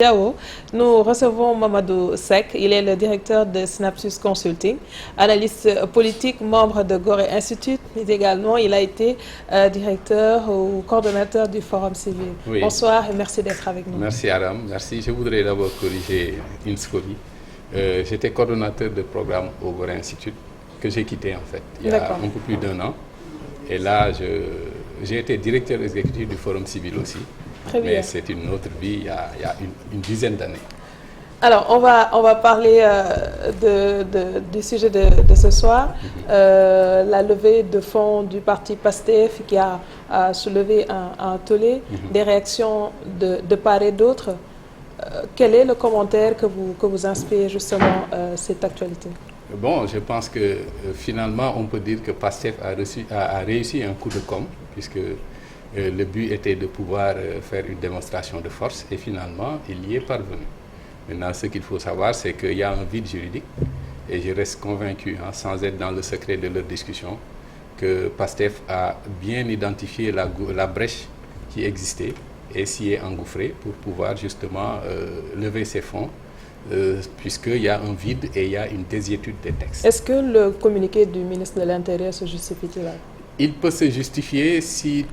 Diao, nous recevons Mamadou Seck, il est le directeur de Synapsus Consulting, analyste politique, membre de Gorée Institute, mais également il a été directeur ou coordonnateur du Forum civil. Oui. Bonsoir et merci d'être avec nous. Merci Aram, merci. Je voudrais d'abord corriger une scopie. J'étais coordonnateur de programme au Gorée Institute que j'ai quitté en fait il y a un peu plus d'1 an. Et là, j'ai été directeur exécutif du Forum civil aussi. Très bien. Mais c'est une autre vie il y a une dizaine d'années. Alors, on va parler du sujet de ce soir, la levée de fonds du parti PASTEF qui a soulevé un tollé, des réactions de part et d'autre. Quel est le commentaire que vous inspire justement cette actualité? Bon, je pense que finalement, on peut dire que PASTEF a réussi un coup de com', puisque le but était de pouvoir faire une démonstration de force et finalement, il y est parvenu. Maintenant, ce qu'il faut savoir, c'est qu'il y a un vide juridique et je reste convaincu, sans être dans le secret de leur discussion, que PASTEF a bien identifié la brèche qui existait et s'y est engouffré pour pouvoir justement lever ces fonds, puisqu'il y a un vide et il y a une désuétude des textes. Est-ce que le communiqué du ministre de l'Intérieur se justifie là? Il peut se justifier si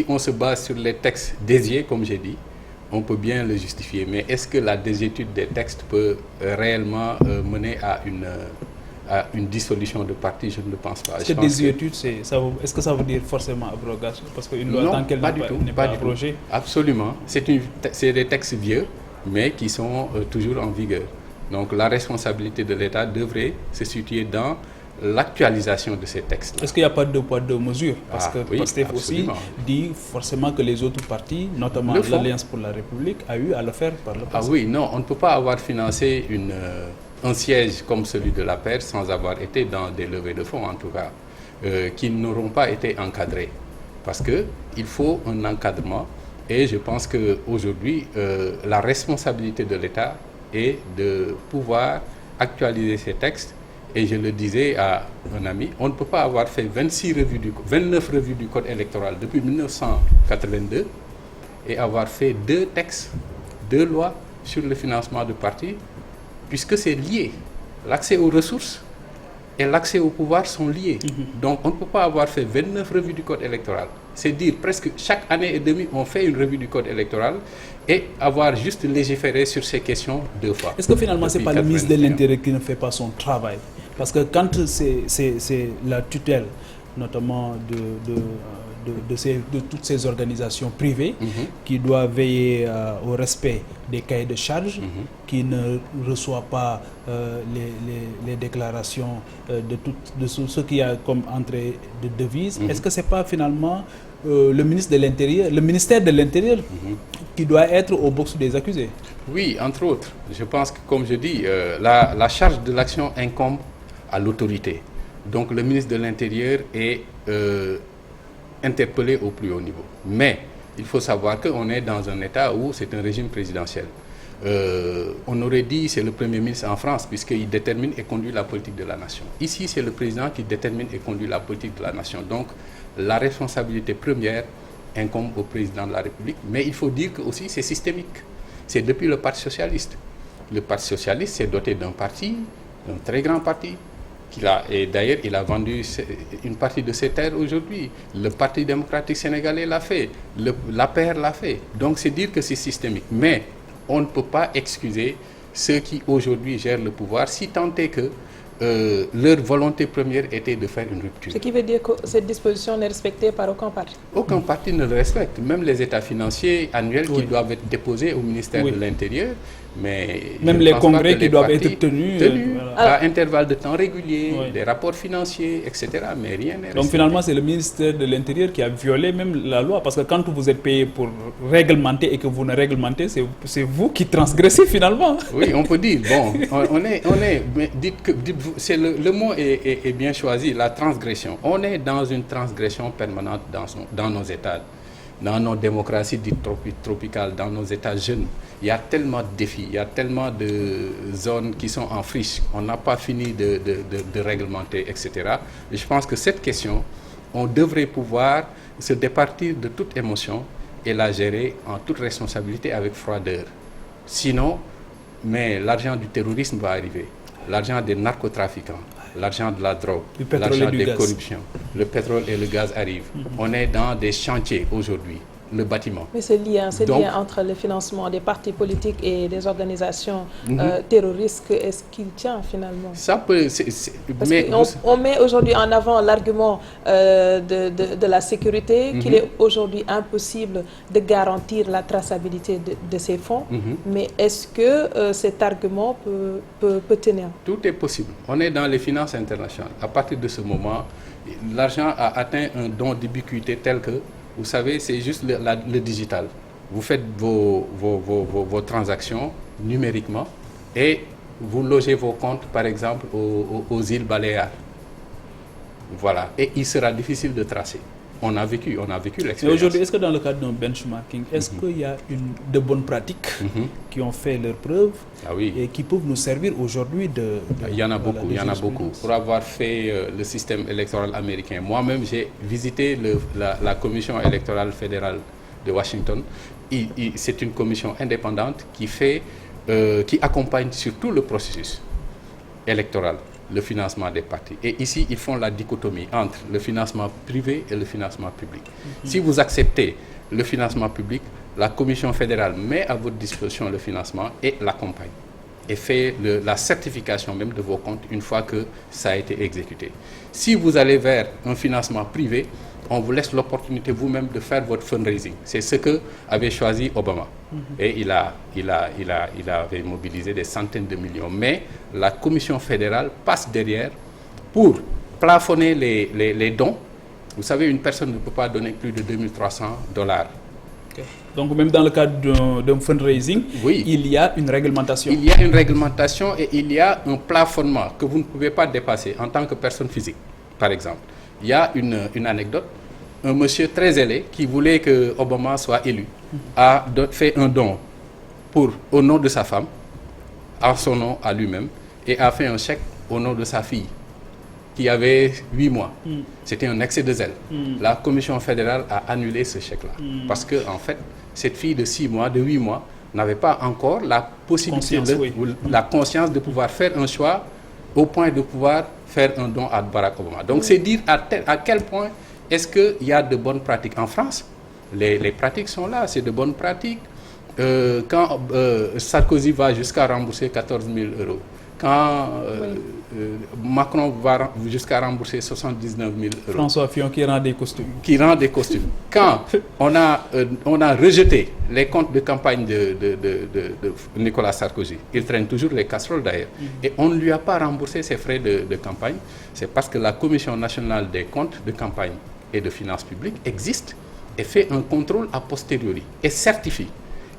on se base sur les textes désiés, comme j'ai dit, on peut bien le justifier. Mais est-ce que la désuétude des textes peut réellement mener à une dissolution de parti? Je ne le pense pas. Cette désuétude, est-ce que ça veut dire forcément abrogation? Parce qu'une loi, tant qu'elle n'est pas abrogée... Absolument. C'est des textes vieux, mais qui sont toujours en vigueur. Donc la responsabilité de l'État devrait se situer dans l'actualisation de ces textes. Est-ce qu'il n'y a pas de poids, deux mesures? Parce que oui, PASTEF aussi dit forcément que les autres partis, notamment l'Alliance pour la République, a eu à le faire par le passé. Ah oui, non, on ne peut pas avoir financé un siège comme celui de la paire sans avoir été dans des levées de fonds, en tout cas, qui n'auront pas été encadrés. Parce qu'il faut un encadrement et je pense qu'aujourd'hui, la responsabilité de l'État est de pouvoir actualiser ces textes. Et je le disais à un ami, on ne peut pas avoir fait 29 revues du Code électoral depuis 1982 et avoir fait 2 textes, 2 lois sur le financement de partis, puisque c'est lié. L'accès aux ressources et l'accès au pouvoir sont liés. Donc on ne peut pas avoir fait 29 revues du Code électoral. C'est dire presque chaque année et demie, on fait une revue du Code électoral et avoir juste légiféré sur ces questions 2 fois. Est-ce que finalement, ce n'est pas le ministre de l'Intérieur qui ne fait pas son travail? Parce que quand c'est la tutelle, notamment de toutes ces organisations privées, qui doivent veiller au respect des cahiers de charges, qui ne reçoit pas les déclarations de ce qu'il y a comme entrée de devises, est-ce que ce n'est pas finalement le ministère de l'Intérieur qui doit être au box des accusés? Oui, entre autres. Je pense que, comme je dis, la charge de l'action incombe à l'autorité. Donc le ministre de l'Intérieur est interpellé au plus haut niveau. Mais il faut savoir qu'on est dans un État où c'est un régime présidentiel. On aurait dit c'est le Premier ministre en France puisqu'il détermine et conduit la politique de la nation. Ici, c'est le président qui détermine et conduit la politique de la nation. Donc la responsabilité première incombe au président de la République. Mais il faut dire que aussi c'est systémique. C'est depuis le Parti socialiste. Le Parti socialiste s'est doté d'un parti, un très grand parti, et d'ailleurs il a vendu une partie de ses terres aujourd'hui. Le Parti démocratique sénégalais l'a fait, l'APR l'a fait. Donc c'est dire que c'est systémique. Mais on ne peut pas excuser ceux qui aujourd'hui gèrent le pouvoir si tant est que leur volonté première était de faire une rupture. Ce qui veut dire que cette disposition n'est respectée par aucun parti? Aucun parti ne le respecte. Même les états financiers annuels qui doivent être déposés au ministère de l'Intérieur. Mais même les congrès qui doivent être tenus à intervalles de temps réguliers, des rapports financiers, etc. Mais rien n'est respecté. Donc finalement, c'est le ministère de l'Intérieur qui a violé même la loi. Parce que quand vous êtes payé pour réglementer et que vous ne réglementez, c'est vous qui transgressez finalement. Oui, on peut dire. Bon, le mot est bien choisi, la transgression. On est dans une transgression permanente dans nos États. Dans nos démocraties dites tropicales, dans nos États jeunes, il y a tellement de défis, il y a tellement de zones qui sont en friche, on n'a pas fini de réglementer, etc. Et je pense que cette question, on devrait pouvoir se départir de toute émotion et la gérer en toute responsabilité avec froideur. Sinon, mais l'argent du terrorisme va arriver, l'argent des narcotrafiquants, l'argent de la drogue, l'argent des corruptions, le pétrole et le gaz arrivent. On est dans des chantiers aujourd'hui, le bâtiment. Mais c'est lié entre le financement des partis politiques et des organisations terroristes. Est-ce qu'il tient finalement? Ça peut... On met aujourd'hui en avant l'argument de la sécurité, qu'il est aujourd'hui impossible de garantir la traçabilité de ces fonds. Mais est-ce que cet argument peut tenir? Tout est possible. On est dans les finances internationales. À partir de ce moment, l'argent a atteint un don d'ubiquité tel que, vous savez, c'est juste le digital. Vous faites vos transactions numériquement et vous logez vos comptes, par exemple, aux îles Baléares. Voilà. Et il sera difficile de tracer. On a vécu l'expérience. Et aujourd'hui, est-ce que dans le cadre d'un benchmarking, est-ce qu'il y a de bonnes pratiques qui ont fait leurs preuves et qui peuvent nous servir aujourd'hui Il y en a beaucoup. Pour avoir fait le système électoral américain, moi-même, j'ai visité la commission électorale fédérale de Washington. C'est une commission indépendante qui accompagne surtout le processus électoral, le financement des partis. Et ici, ils font la dichotomie entre le financement privé et le financement public. Si vous acceptez le financement public, la Commission fédérale met à votre disposition le financement et l'accompagne. Et fait la certification même de vos comptes une fois que ça a été exécuté. Si vous allez vers un financement privé, on vous laisse l'opportunité vous-même de faire votre fundraising. C'est ce que avait choisi Obama. Et il avait mobilisé des centaines de millions. Mais la Commission fédérale passe derrière pour plafonner les dons. Vous savez, une personne ne peut pas donner plus de $2 300. Donc même dans le cadre d'un fundraising, il y a une réglementation. Il y a une réglementation et il y a un plafonnement que vous ne pouvez pas dépasser en tant que personne physique, par exemple. Il y a une anecdote. Un monsieur très ailé qui voulait que Obama soit élu a fait un don au nom de sa femme, en son nom à lui-même, et a fait un chèque au nom de sa fille qui avait 8 mois. C'était un excès de zèle. La Commission fédérale a annulé ce chèque-là parce que, en fait, cette fille de 6 mois, de 8 mois, n'avait pas encore la possibilité, la conscience de pouvoir faire un choix au point de pouvoir faire un don à Barack Obama. Donc, c'est dire à quel point est-ce qu'il y a de bonnes pratiques. En France, les pratiques sont là, c'est de bonnes pratiques. Quand Sarkozy va jusqu'à rembourser 14 000 €, quand Macron va jusqu'à rembourser 79 000 €. François Fillon qui rend des costumes. Quand on a rejeté les comptes de campagne de Nicolas Sarkozy, il traîne toujours les casseroles d'ailleurs, et on ne lui a pas remboursé ses frais de campagne, c'est parce que la Commission nationale des comptes de campagne et de finances publiques existe et fait un contrôle a posteriori et certifie.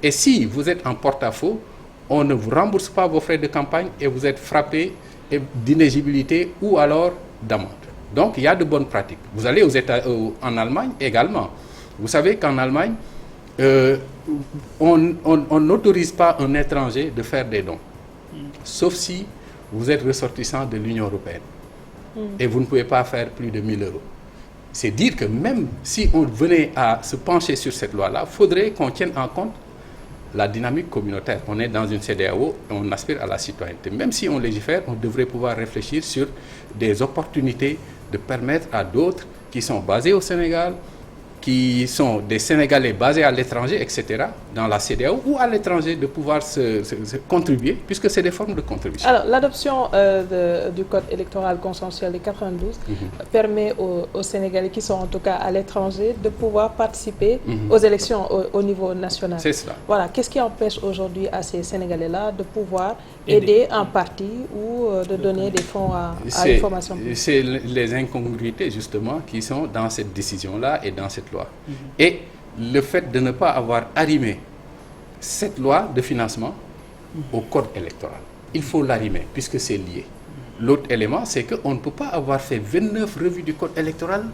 Et si vous êtes en porte-à-faux, on ne vous rembourse pas vos frais de campagne et vous êtes frappé d'inéligibilité ou alors d'amende. Donc, il y a de bonnes pratiques. Vous allez en Allemagne également. Vous savez qu'en Allemagne, on n'autorise pas un étranger de faire des dons, sauf si vous êtes ressortissant de l'Union européenne et vous ne pouvez pas faire plus de 1 000 €. C'est dire que même si on venait à se pencher sur cette loi-là, il faudrait qu'on tienne en compte la dynamique communautaire. On est dans une CEDEAO, on aspire à la citoyenneté. Même si on légifère, on devrait pouvoir réfléchir sur des opportunités de permettre à d'autres qui sont basés au Sénégal, qui sont des Sénégalais basés à l'étranger, etc., dans la CEDEAO ou à l'étranger, de pouvoir se contribuer, puisque c'est des formes de contribution. Alors, l'adoption du code électoral consensuel de 92 permet aux Sénégalais qui sont en tout cas à l'étranger de pouvoir participer aux élections au niveau national. C'est cela. Voilà. Qu'est-ce qui empêche aujourd'hui à ces Sénégalais-là de pouvoir aider un parti ou de donner des fonds à une formation? C'est les incongruités, justement, qui sont dans cette décision-là et dans cette loi. Et le fait de ne pas avoir arrimé cette loi de financement au code électoral. Il faut l'arrimer puisque c'est lié. L'autre élément, c'est qu'on ne peut pas avoir fait 29 revues du code électoral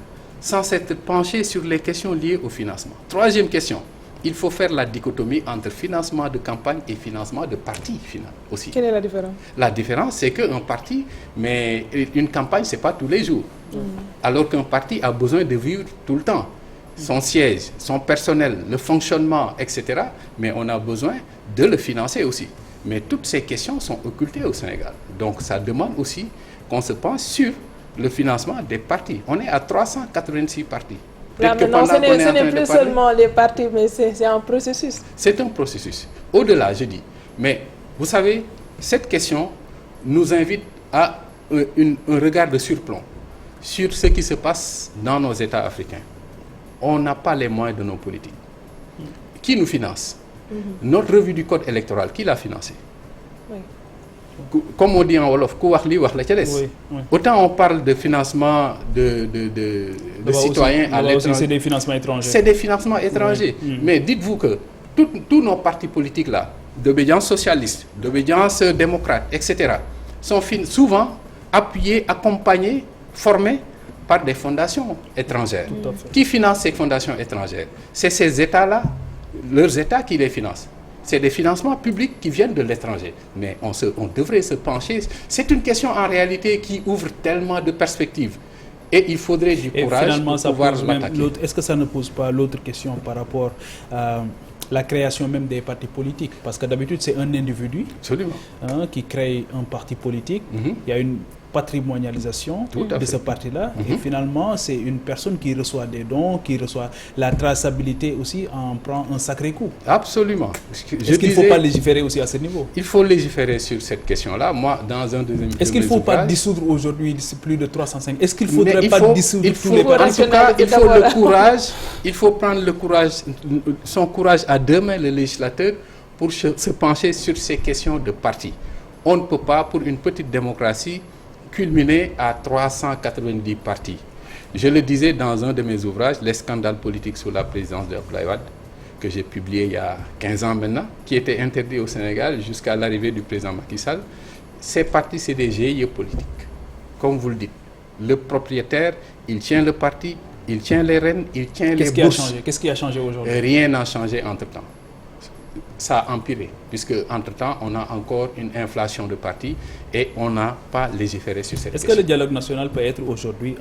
sans s'être penché sur les questions liées au financement. Troisième question, il faut faire la dichotomie entre financement de campagne et financement de parti final aussi. Quelle est la différence? La différence, c'est qu'un parti, mais une campagne, ce n'est pas tous les jours. Alors qu'un parti a besoin de vivre tout le temps. son siège, son personnel, le fonctionnement, etc. Mais on a besoin de le financer aussi. Mais toutes ces questions sont occultées au Sénégal. Donc ça demande aussi qu'on se penche sur le financement des partis. On est à 386 partis. Là, maintenant, ce n'est plus seulement les partis, mais c'est un processus. C'est un processus. Au-delà, je dis. Mais vous savez, cette question nous invite à un regard de surplomb sur ce qui se passe dans nos États africains. On n'a pas les moyens de nos politiques. Qui nous finance? Notre revue du code électoral, qui l'a financé? Oui. Comme on dit en Wolof, autant on parle de financement de citoyens à l'étranger. C'est des financements étrangers. C'est des financements étrangers. Oui. Mais dites-vous que tous nos partis politiques là, d'obédience socialiste, d'obédience démocrate, etc., sont souvent appuyés, accompagnés, formés par des fondations étrangères. Qui financent ces fondations étrangères? C'est ces États-là, leurs États qui les financent. C'est des financements publics qui viennent de l'étranger. Mais on devrait se pencher. C'est une question en réalité qui ouvre tellement de perspectives. Et il faudrait du courage pour pouvoir l'attaquer. Est-ce que ça ne pose pas l'autre question par rapport à la création même des partis politiques? Parce que d'habitude, c'est un individu qui crée un parti politique. Il y a une patrimonialisation de ce parti-là. Et finalement, c'est une personne qui reçoit des dons, qui reçoit la traçabilité aussi, en prend un sacré coup. Absolument. Est-ce qu'il ne faut pas légiférer aussi à ce niveau? Il faut légiférer sur cette question-là. Moi, dans un deuxième... Est-ce qu'il ne faut pas dissoudre aujourd'hui plus de 305? Est-ce qu'il ne faudrait pas dissoudre tous les partis? En tout cas, il faut le courage, il faut prendre le courage, son courage à deux mains, le législateur, pour se pencher sur ces questions de partis. On ne peut pas, pour une petite démocratie, culminé à 390 partis. Je le disais dans un de mes ouvrages, Les scandales politiques sous la présidence de Abdoulaye Wade, que j'ai publié il y a 15 ans maintenant, qui était interdit au Sénégal jusqu'à l'arrivée du président Macky Sall. Ces partis, c'est des GIE politiques. Comme vous le dites, le propriétaire, il tient le parti, il tient les rênes, il tient les bourses. Qu'est-ce qui a changé aujourd'hui? Rien n'a changé entre-temps. Ça a empiré, puisque entre-temps, on a encore une inflation de partis et on n'a pas légiféré sur cette question. Est-ce que le dialogue national peut être aujourd'hui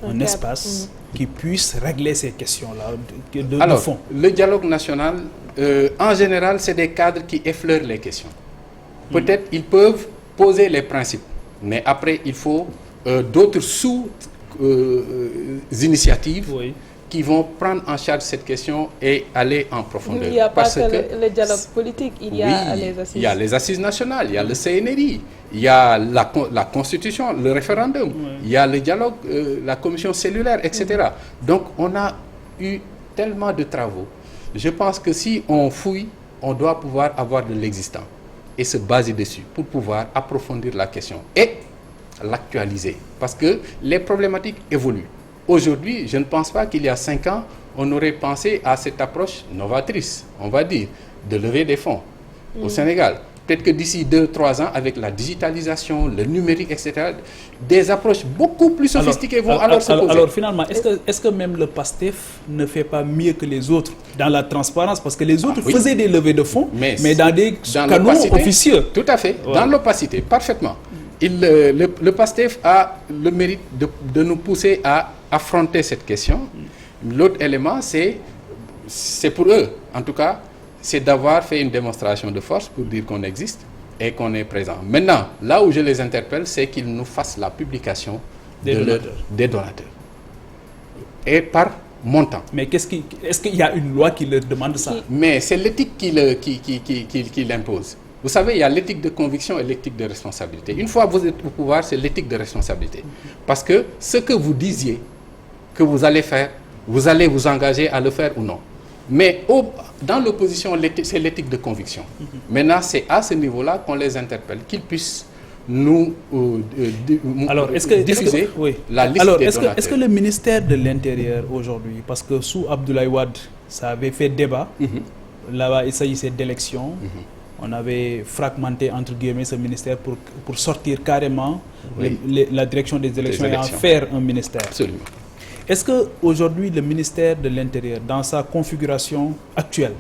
un espace qui puisse régler ces questions-là de fond? Le dialogue national, en général, c'est des cadres qui effleurent les questions. Peut-être ils peuvent poser les principes, mais après, il faut d'autres sous-initiatives qui vont prendre en charge cette question et aller en profondeur. Il n'y a pas que le dialogue politique, il y a les assises. Il y a les assises nationales, il y a le CNRI, il y a la Constitution, le référendum, il y a le dialogue, la commission cellulaire, etc. Donc, on a eu tellement de travaux. Je pense que si on fouille, on doit pouvoir avoir de l'existant et se baser dessus pour pouvoir approfondir la question et l'actualiser. Parce que les problématiques évoluent. Aujourd'hui, je ne pense pas qu'il y a 5 ans, on aurait pensé à cette approche novatrice, on va dire, de lever des fonds au Sénégal. Peut-être que d'ici 2-3 ans, avec la digitalisation, le numérique, etc., des approches beaucoup plus sophistiquées vont alors se poser. Alors finalement, est-ce que même le PASTEF ne fait pas mieux que les autres dans la transparence? Parce que les autres faisaient des levées de fonds, mais dans des canaux officieux. Tout à fait, dans l'opacité, parfaitement. Le PASTEF a le mérite de nous pousser à affronter cette question. L'autre élément, c'est pour eux, en tout cas, c'est d'avoir fait une démonstration de force pour dire qu'on existe et qu'on est présent. Maintenant, là où je les interpelle, c'est qu'ils nous fassent la publication des donateurs. Et par montant. Mais est-ce qu'il y a une loi qui leur demande ça? Mais c'est l'éthique qui l'impose. Vous savez, il y a l'éthique de conviction et l'éthique de responsabilité. Une fois que vous êtes au pouvoir, c'est l'éthique de responsabilité. Parce que ce que vous disiez que vous allez faire, vous allez vous engager à le faire ou non. Mais dans l'opposition, c'est l'éthique de conviction. Maintenant, c'est à ce niveau-là qu'on les interpelle, qu'ils puissent nous diffuser la liste des donateurs. Est-ce que le ministère de l'Intérieur aujourd'hui, parce que sous Abdoulaye Wade, ça avait fait débat, là-bas il s'agissait d'élections, on avait fragmenté entre guillemets ce ministère pour sortir carrément la direction des élections et en faire un ministère. Absolument. Est-ce qu'aujourd'hui le ministère de l'Intérieur, dans sa configuration actuelle,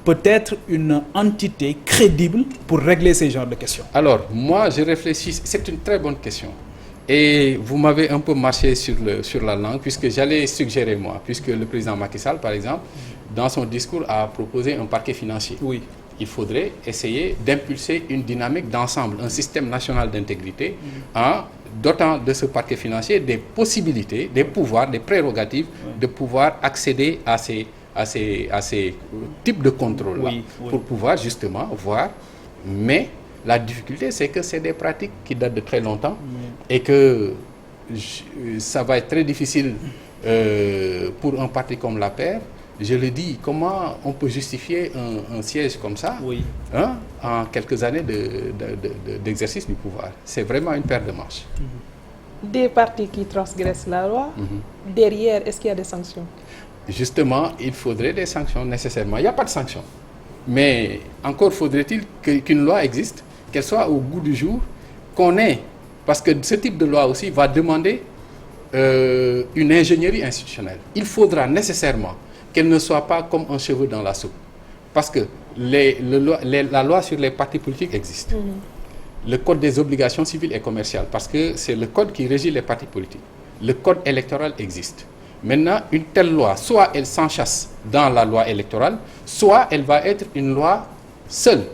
peut être une entité crédible pour régler ces genres de questions? Alors, moi je réfléchis, c'est une très bonne question. Et vous m'avez un peu marché sur la langue, puisque j'allais suggérer moi, puisque le président Macky Sall, par exemple, dans son discours a proposé un parquet financier. Oui. Il faudrait essayer d'impulser une dynamique d'ensemble, un système national d'intégrité, en dotant de ce parquet financier des possibilités, des pouvoirs, des prérogatives de pouvoir accéder à ces types de contrôle-là, pour pouvoir justement voir. Mais la difficulté, c'est que c'est des pratiques qui datent de très longtemps et que ça va être très difficile pour un parti comme la paire. Je le dis, comment on peut justifier un siège comme ça en quelques années d'exercice du pouvoir? C'est vraiment une paire de manches. Des partis qui transgressent la loi, derrière, est-ce qu'il y a des sanctions? Justement, il faudrait des sanctions nécessairement. Il n'y a pas de sanctions. Mais encore faudrait-il qu'une loi existe, qu'elle soit au goût du jour, qu'on ait. Parce que ce type de loi aussi va demander une ingénierie institutionnelle. Il faudra nécessairement qu'elle ne soit pas comme un cheveu dans la soupe. Parce que la loi sur les partis politiques existe. Le code des obligations civiles et commerciales, parce que c'est le code qui régit les partis politiques. Le code électoral existe. Maintenant, une telle loi, soit elle s'enchâsse dans la loi électorale, soit elle va être une loi seule.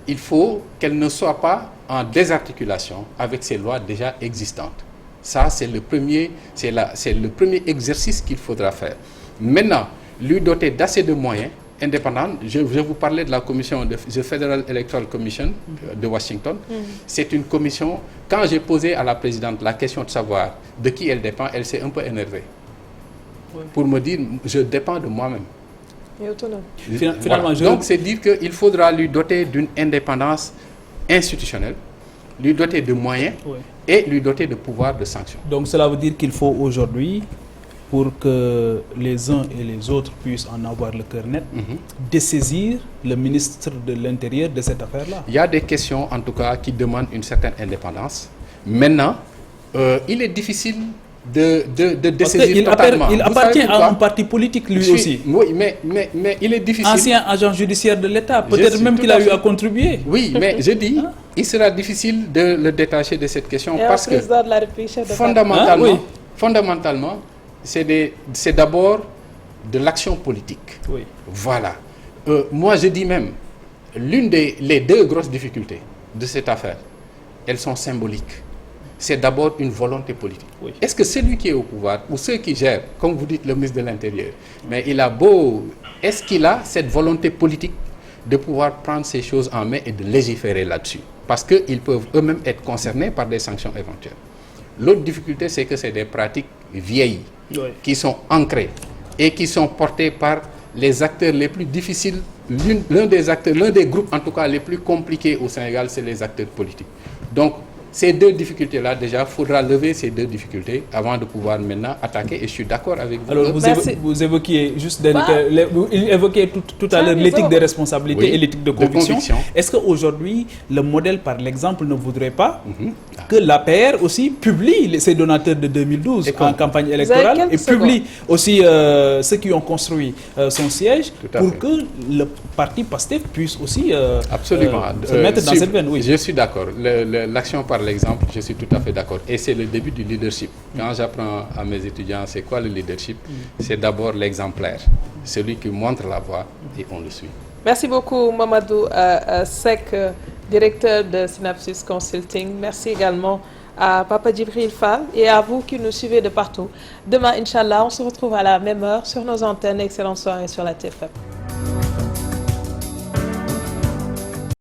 Il faut qu'elle ne soit pas en désarticulation avec ces lois déjà existantes. Ça, c'est le premier exercice qu'il faudra faire. Maintenant, lui doter d'assez de moyens indépendants. Je vous parlais de la commission de Federal Electoral Commission de Washington. C'est une commission, quand j'ai posé à la présidente la question de savoir de qui elle dépend, elle s'est un peu énervée. Pour me dire, je dépends de moi-même. Et autonome. Finalement, donc, c'est dire qu'il faudra lui doter d'une indépendance institutionnelle, lui doter de moyens et lui doter de pouvoir de sanction. Donc, cela veut dire qu'il faut aujourd'hui, pour que les uns et les autres puissent en avoir le cœur net, dessaisir le ministre de l'Intérieur de cette affaire-là. Il y a des questions, en tout cas, qui demandent une certaine indépendance. Maintenant, il est difficile de dessaisir totalement. Il appartient à un parti politique, lui aussi. Oui, mais il est difficile. Ancien agent judiciaire de l'État, peut-être même qu'il a eu à contribuer. Oui, mais je dis, il sera difficile de le détacher de cette question parce que de la République, fondamentalement, c'est d'abord de l'action politique. Voilà. Moi, je dis même, les deux grosses difficultés de cette affaire, elles sont symboliques. C'est d'abord une volonté politique. Est-ce que celui qui est au pouvoir, ou ceux qui gèrent, comme vous dites, le ministre de l'Intérieur, mais est-ce qu'il a cette volonté politique de pouvoir prendre ces choses en main et de légiférer là-dessus? Parce qu'ils peuvent eux-mêmes être concernés par des sanctions éventuelles. L'autre difficulté, c'est que c'est des pratiques vieilles, qui sont ancrées et qui sont portées par les acteurs les plus difficiles. L'un des groupes, en tout cas, les plus compliqués au Sénégal, c'est les acteurs politiques. Donc, ces deux difficultés-là, déjà, il faudra lever ces deux difficultés avant de pouvoir maintenant attaquer. Et je suis d'accord avec vous. Alors, vous évoquiez juste il évoquait tout à l'heure l'éthique des responsabilités et l'éthique de conviction. Est-ce qu'aujourd'hui, le modèle, par l'exemple, ne voudrait pas que l'APR aussi publie ses donateurs de 2012 en campagne électorale et publie aussi ceux qui ont construit son siège pour que le parti PASTEF puisse aussi se mettre dans cette veine? Je suis d'accord. L'action par l'exemple, je suis tout à fait d'accord. Et c'est le début du leadership. Quand j'apprends à mes étudiants, c'est quoi le leadership? C'est d'abord l'exemplaire, celui qui montre la voie et on le suit. Merci beaucoup, Mamadou Seck, directeur de Synapsis Consulting. Merci également à Papa Djibril Fall et à vous qui nous suivez de partout. Demain, Inch'Allah, on se retrouve à la même heure sur nos antennes. Excellente soirée sur la TFM.